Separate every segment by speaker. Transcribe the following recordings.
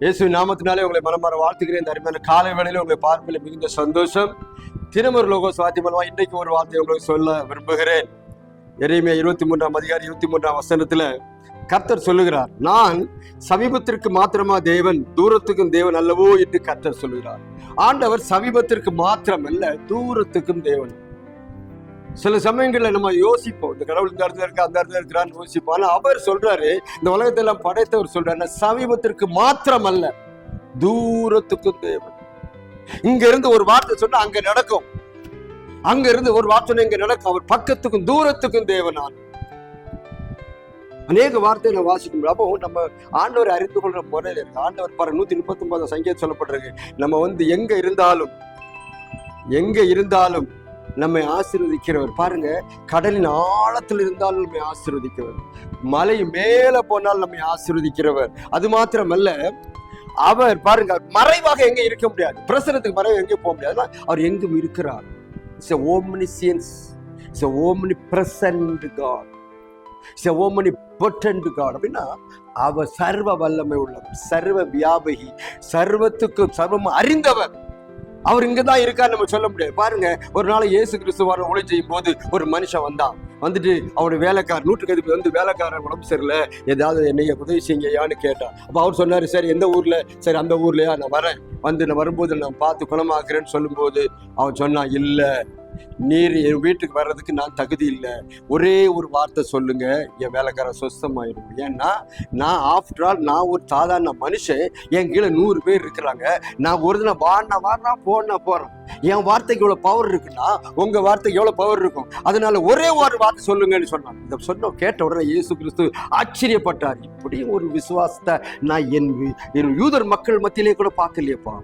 Speaker 1: இயேசுவின் நாமத்தினாலே உங்களை மனமாற வாழ்த்துகிறேன். இந்த அருமையான காலை வேளையில உங்களை பார்ப்பதில் மிகுந்த சந்தோஷம். தினமொரு லோகோ சுவாத்தியமா இன்றைக்கு ஒரு வார்த்தையை உங்களுக்கு சொல்ல விரும்புகிறேன். எரேமியா 23ஆம் அதிகாரம் 23ஆம் வசனத்துல கர்த்தர் சொல்லுகிறார், நான் சமீபத்திற்கு மாத்திரமா தேவன், தூரத்துக்கும் தேவன் அல்லவோ என்று கர்த்தர் சொல்லுகிறார். ஆண்டவர் சமீபத்திற்கு மாத்திரம் அல்ல, தூரத்துக்கும் தேவன். சில சமயங்கள்ல நம்ம யோசிப்போம், இந்த கடவுள் இந்த இடத்துல இருக்க, அந்த இடத்துல இருக்கிறான்னு யோசிப்போம். ஆனா அவர் சொல்றாரு, இந்த உலகத்தை எல்லாம் படைத்தவர் சொல்றாரு, சமீபத்திற்கு மாத்திரம் அல்ல, தூரத்துக்கும் தேவன். இங்க இருந்து ஒரு வார்த்தை சொன்னா அங்க நடக்கும், அங்க இருந்து ஒரு வார்த்தை இங்க நடக்கும். அவர் பக்கத்துக்கும் தூரத்துக்கும் தேவனான். அநேக வார்த்தையை நம்ம வாசிக்கும். அப்போ நம்ம ஆண்டவரை அறிந்து கொள்ற முறையில இருக்கு. ஆண்டவர் 139 சங்கீதம் சொல்லப்பட்டிருக்கு, நம்ம எங்க இருந்தாலும் நம்மை ஆசீர்வதிக்கிறவர். பாருங்க, கடலின் ஆழத்தில் இருந்தாலும் நம்மை ஆசீர்வதிக்கிறவர், மலை மேல போனால் நம்மை ஆசீர்வதிக்கிறவர். அது மாத்திரமல்ல, அவர் பாருங்க மறைவாக எங்க இருக்க முடியாது, பிரசனத்துக்கு மறைவு எங்கே போக முடியாது, அவர் எங்கும் இருக்கிறார். It's a omniscience, it's a omnipresent God, it's a omnipotent God. அப்படின்னா அவர் சர்வ வல்லமை உள்ளவர், சர்வ வியாபகி, சர்வத்துக்கும் சர்வம் அறிந்தவர். அவர் இங்கதான் இருக்காரு நம்ம சொல்ல முடியாது. பாருங்க, ஒரு நாள் இயேசு கிறிஸ்துவான ஒளி செய்யும் போது ஒரு மனுஷன் வந்துட்டு அவருடைய வேலைக்காரர் 100 வந்து வேலைக்காரர் உடம்பு சரியில்லை, ஏதாவது என்னைய உதவி செய்யுங்கயான்னு கேட்டான். அப்ப அவர் சொன்னாரு, சரி எந்த ஊர்ல? சரி அந்த ஊர்லயா, நான் வரேன், நான் வரும்போது நான் பார்த்து குணமாக்குறேன்னு சொல்லும்போது அவன் சொன்னான், இல்ல, நீர் என் வீட்டுக்கு வர்றதுக்கு நான் தகுதி இல்லை, ஒரே ஒரு வார்த்தை சொல்லுங்க, என் வேலைக்காரன் சொஸ்தமாயிடும். ஏன்னா நான் ஆஃப்டர் ஆல் நான் ஒரு சாதாரண மனுஷன், என் கீழே 100 பேர் இருக்கிறாங்க, நான் ஒரு தினம் வாடினா போறேன். என் வார்த்தைக்கு எவ்வளவு பவர் இருக்குன்னா உங்க வார்த்தைக்கு எவ்வளவு பவர் இருக்கும், அதனால ஒரே ஒரு வார்த்தை சொல்லுங்கன்னு சொன்னான். இதை சொன்ன கேட்ட உடனே இயேசு கிறிஸ்து ஆச்சரியப்பட்டார். இப்படி ஒரு விசுவாசத்தை நான் என் யூதர் மக்கள் மத்தியிலே கூட பார்க்கலையப்பா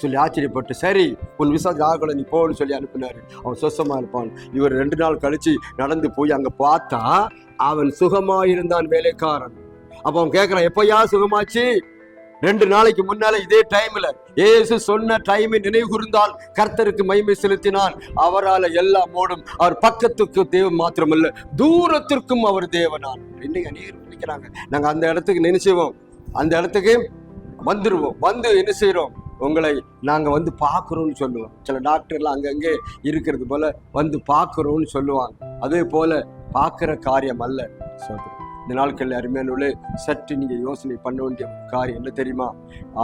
Speaker 1: சொல்லி ஆச்சரியப்பட்டு, சரி உன் விசுவாசம் ஆகலை, நீ போன்னு சொல்லி அனுப்பினாரு. அவன் சுத்தமா இருப்பான். இவர் 2 நாள் கழிச்சு நடந்து போய் அங்க பார்த்தா அவன் சுகமாயிருந்தான், வேலைக்காரன். அப்ப அவன் கேட்கிறான், எப்பயா சுகமாச்சு? 2 நாளைக்கு முன்னால இதே டைம்ல இயேசு சொன்ன டைமை நினைவு கூர்ந்தால் கர்த்தருக்கு மகிமை செலுத்தினான். அவரால் எல்லாம் ஓடும். அவர் பக்கத்துக்கு தேவன் மாத்திரமல்ல, தூரத்திற்கும் அவர் தேவனான். இன்னைக்கு அநேகர் நினைக்கிறாங்க, நாங்க அந்த இடத்துக்கு நினைச்சுவோம், அந்த இடத்துக்கு வந்துருவோம், வந்து என்ன செய்யறோம், உங்களை நாங்க வந்து பார்க்குறோம்னு சொல்லுவோம். சில டாக்டர்லாம் அங்கங்கே இருக்கிறது போல வந்து பார்க்குறோம்னு சொல்லுவாங்க. அதே போல பார்க்குற காரியம் அல்ல. சொல்றேன், இந்த நாட்கள் அருமையானவர்களே, சற்று நீங்க யோசனை பண்ண வேண்டிய காரியம் என்ன தெரியுமா?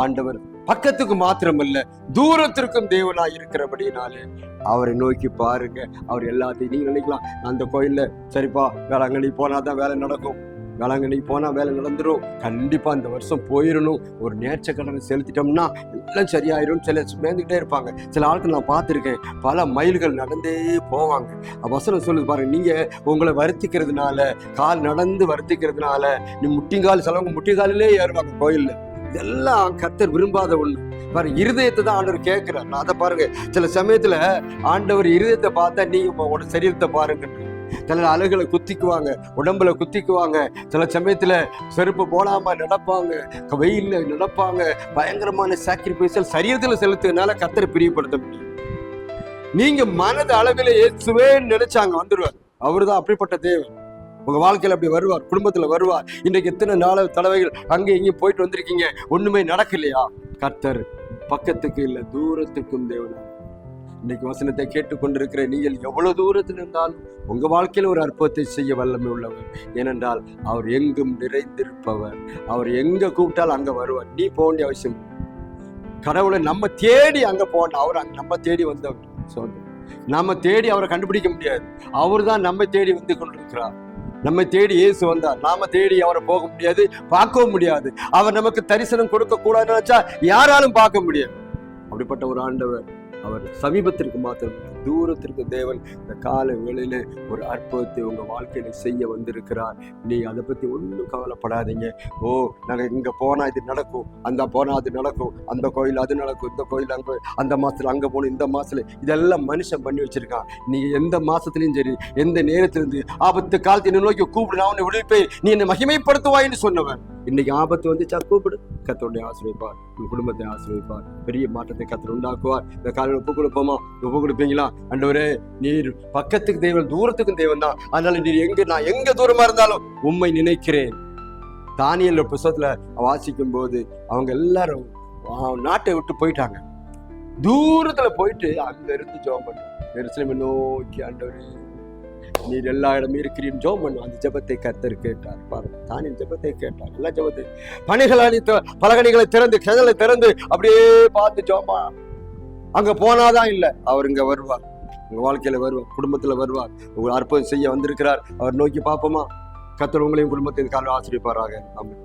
Speaker 1: ஆண்டவர் பக்கத்துக்கு மாத்திரமல்ல, தூரத்திற்கும் தேவனாய் இருக்கிறபடினாலே அவரை நோக்கி பாருங்க. அவர் எல்லாத்தையும் நீங்க நினைக்கலாம், அந்த கோயில்ல சரிப்பா வேளாங்கண்ணி போனாதான் வேலை நடக்கும், வேளாங்கண்ணி போனா வேலை நடந்துடும், கண்டிப்பா இந்த வருஷம் போயிடணும், ஒரு நேர்ச்ச கடனை செலுத்திட்டோம்னா எல்லாம் சரியாயிரும். சில மேந்துக்கிட்டே இருப்பாங்க. சில ஆட்கள் நான் பார்த்துருக்கேன், பல மைல்கள் நடந்தே போவாங்க. வசனம் சொல்லுது பாருங்க, நீங்க உங்களை வருத்திக்கிறதுனால, கால் நடந்து வருத்திக்கிறதுனால, நீ முட்டிங்கால் சிலவங்க முட்டிங்காலிலே ஏறுவாங்க கோயில்ல. இதெல்லாம் கர்த்தர் விரும்பாத ஒண்ணு. பாருங்க, இருதயத்தை தான் ஆண்டவர் கேட்கிறார். நான் அதை பாருங்க, சில சமயத்துல ஆண்டவர் இருதயத்தை பார்த்தா நீங்க உங்களோட சரீரத்தை பாருங்க. சில அழுகளை குத்திக்குவாங்க, உடம்புல குத்திக்குவாங்க, சில சமயத்துல செருப்பு போடாம நடப்பாங்க, வெயில்ல நடப்பாங்க, பயங்கரமான சாக்ரிஃபைஸல் சரீரத்துல செலுத்துறதுனால கர்த்தரை பிரியப்படுத்த முடியும். நீங்க மனது அளவில இயேசுவே நினைச்சாங்க வந்துடுவார். அவருதான் அப்படிப்பட்ட தேவன். உங்க வாழ்க்கையில அப்படி வருவார், குடும்பத்துல வருவார். இன்றைக்கு எத்தனை தடவைகள் அங்கே இங்கேயும் போயிட்டு வந்திருக்கீங்க, ஒண்ணுமே நடக்கலையா? கர்த்தர் பக்கத்துக்கு இல்ல, தூரத்துக்கும் தேவன். இன்னைக்கு வசனத்தை கேட்டுக்கொண்டிருக்கிற நீங்கள் எவ்வளவு தூரத்தில் இருந்தாலும் உங்க வாழ்க்கையில ஒரு அற்புதத்தை செய்ய வல்லமை உள்ளவர். ஏனென்றால் அவர் எங்கும் நிறைந்திருப்பவர். அவர் எங்க கூப்பிட்டாலும் அங்க வருவார். நீ போக வேண்டிய அவசியம். கடவுளை நம்ம தேடி அங்க போன, அவர் அங்க நம்ம தேடி வந்தவர். சொல்றேன், நம்ம தேடி அவரை கண்டுபிடிக்க முடியாது, அவர் தான் நம்ம தேடி வந்து கொண்டிருக்கிறார். நம்மை தேடி இயேசு வந்தார், நாம தேடி அவரை போக முடியாது, பார்க்கவும் முடியாது. அவர் நமக்கு தரிசனம் கொடுக்க கூடாதுன்னு நினைச்சா யாராலும் பார்க்க முடியாது. அப்படிப்பட்ட ஒரு ஆண்டவர். அவர் சமீபத்திற்கு மாத்திரம், தூரத்திற்கு தேவன். இந்த கால வேளையில ஒரு அற்புதத்தை உங்க வாழ்க்கையில செய்ய வந்திருக்கிறார். நீ அதை பத்தி ஒன்றும் கவலைப்படாதீங்க. ஓ, நாங்க இங்க போனா இது நடக்கும், அந்த போனா அது நடக்கும், அந்த கோயில் அது நடக்கும், இந்த கோயில் அங்க, அந்த மாசத்துல அங்க போகணும், இந்த மாசத்துல, இதெல்லாம் மனுஷன் பண்ணி வச்சிருக்கான். நீங்க எந்த மாசத்துலயும் சரி, எந்த நேரத்திலிருந்து ஆபத்து காலத்தை என்ன நோக்கி கூப்பிடு, நான் உன்னை விடுவிப்பேன், நீ என்னை மகிமைப்படுத்துவாயின்னு சொன்னவன். இன்னைக்கு ஆபத்து வந்துச்சா கூப்பிடு, கர்த்தருடைய ஆசீர்வதிப்பார், உங்க குடும்பத்தை ஆசீர்வதிப்பார், பெரிய மாற்றத்தை கர்த்தர் உண்டாக்குவார். இந்த காலையில் ஒப்பு கொடுப்போமா? ஒப்பு கொடுப்பீங்களா? ஆண்டவரே, நீர் பக்கத்துக்கு தேவன், தூரத்துக்கும் தேவன் தான். அதனால நீர் நான் எங்க தூரமா இருந்தாலும் உம்மை நினைக்கிறேன். தானியேல் புத்தகத்துல வாசிக்கும் போது அவங்க எல்லாரும் நாட்டை விட்டு போயிட்டாங்க. தூரத்துல போயிட்டு அங்க இருந்து ஜெபம் பண்ணாங்க. எருசலேமை நோக்கி, ஆண்டவரே நீர் எல்லா இடமும் இருக்கிறீன்னு ஜெபம் பண்ணும். அந்த ஜெபத்தை கர்த்தர் கேட்டார். பாருங்க, தானியேல் ஜெபத்தை கேட்டார். எல்லா ஜெபத்தை பலகணிகளை திறந்து, கிணலை திறந்து அப்படியே பார்த்து ஜெபமா. அங்க போனாதான் இல்லை, அவர் இங்க வருவார், உங்க வாழ்க்கையில வருவார், குடும்பத்துல வருவார், உங்களை அற்புதம் செய்ய வந்திருக்கிறார். அவர் நோக்கி பார்ப்போமா? கர்த்தர் உங்களையும் குடும்பத்தின் காலம் ஆசிரியப்பாராக. ஆமென்.